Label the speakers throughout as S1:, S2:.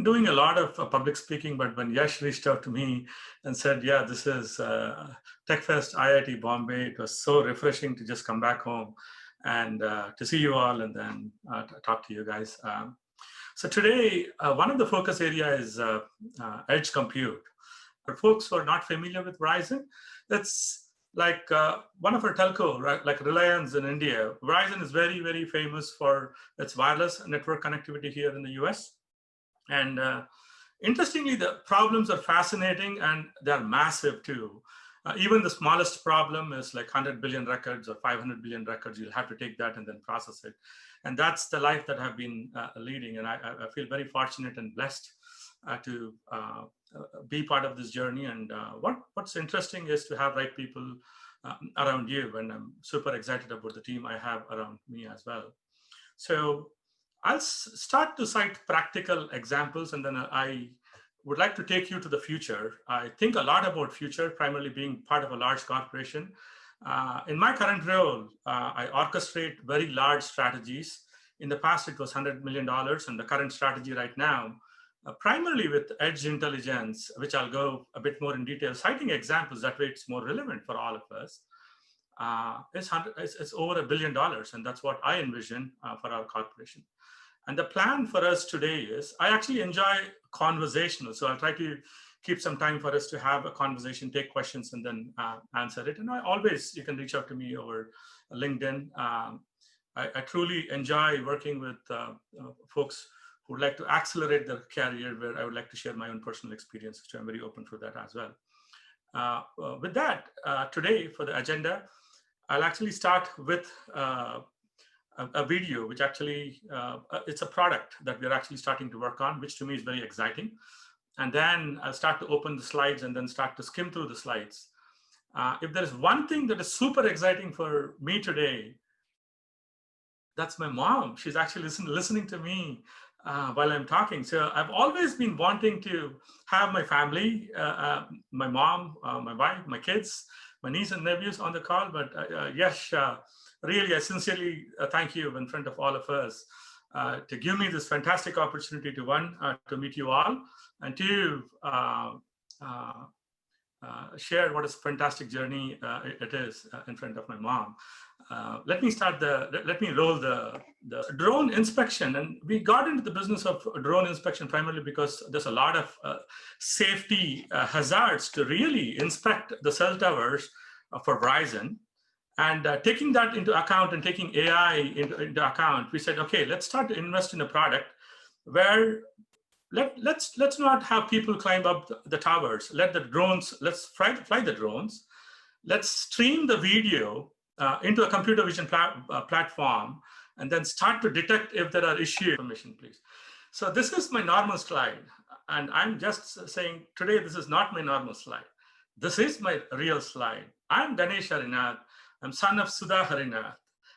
S1: been doing a lot of public speaking, but when Yash reached out to me and said, yeah, this is TechFest IIT Bombay, it was so refreshing to just come back home and to see you all and then talk to you guys. So today, one of the focus area is edge compute. For folks who are not familiar with Verizon, that's like one of our telco, right? Like Reliance in India. Verizon is very, very famous for its wireless network connectivity here in the US. And interestingly, the problems are fascinating and they're massive too. Even the smallest problem is like 100 billion records or 500 billion records. You'll have to take that and then process it. And that's the life that I've been leading. And I feel very fortunate and blessed to be part of this journey. And what's interesting is to have right people around you. And I'm super excited about the team I have around me as well. So I'll start to cite practical examples, and then I would like to take you to the future. I think a lot about future, primarily being part of a large corporation. In my current role, I orchestrate very large strategies. In the past, it was $100 million, and the current strategy right now, primarily with edge intelligence, which I'll go a bit more in detail, citing examples that way it's more relevant for all of us, it's over $1 billion, and that's what I envision for our corporation. And the plan for us today is, I actually enjoy conversational, so I'll try to keep some time for us to have a conversation, take questions, and then answer it. And you can reach out to me over LinkedIn. I truly enjoy working with folks who would like to accelerate their career, where I would like to share my own personal experience, which I'm very open for that as well. With that, today for the agenda, I'll actually start with a video, which actually, it's a product that we're actually starting to work on, which to me is very exciting. And then I'll start to open the slides and then start to skim through the slides. If there's one thing that is super exciting for me today, that's my mom. She's actually listening to me while I'm talking. So I've always been wanting to have my family, my mom, my wife, my kids, my niece and nephews on the call. But yes, really, I sincerely thank you in front of all of us to give me this fantastic opportunity to, one, to meet you all, and two, share what a fantastic journey it is in front of my mom. Let me roll the drone inspection. And we got into the business of drone inspection primarily because there's a lot of safety hazards to really inspect the cell towers for Verizon. And taking that into account and taking AI into account, we said, okay, let's start to invest in a product where let's not have people climb up the towers. Let's fly the drones. Let's stream the video into a computer vision platform, and then start to detect if there are issues. Information, please. So this is my normal slide. And I'm just saying today, this is not my normal slide. This is my real slide. I'm Ganesh Harinath. I'm son of Sudha Harinath.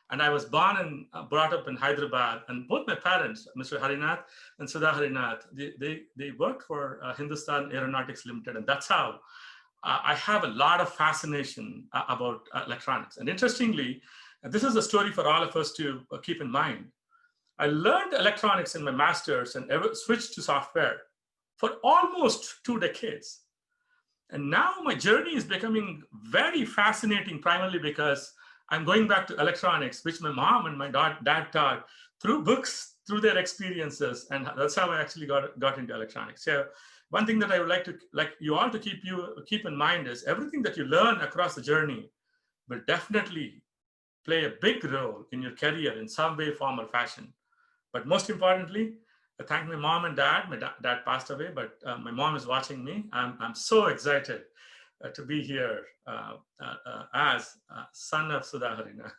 S1: And I was born and brought up in Hyderabad. And both my parents, Mr. Harinath and Sudha Harinath, they worked for Hindustan Aeronautics Limited. And that's how I have a lot of fascination about electronics. And interestingly, this is a story for all of us to keep in mind. I learned electronics in my master's and switched to software for almost 2 decades. And now my journey is becoming very fascinating, primarily because I'm going back to electronics, which my mom and my dad taught through books, through their experiences. And that's how I actually got into electronics. So one thing that I would like you all to keep in mind is everything that you learn across the journey will definitely play a big role in your career in some way, form, or fashion. But most importantly, I thank my mom and dad. My dad passed away, but my mom is watching me. I'm so excited to be here as son of Sudha Harinath.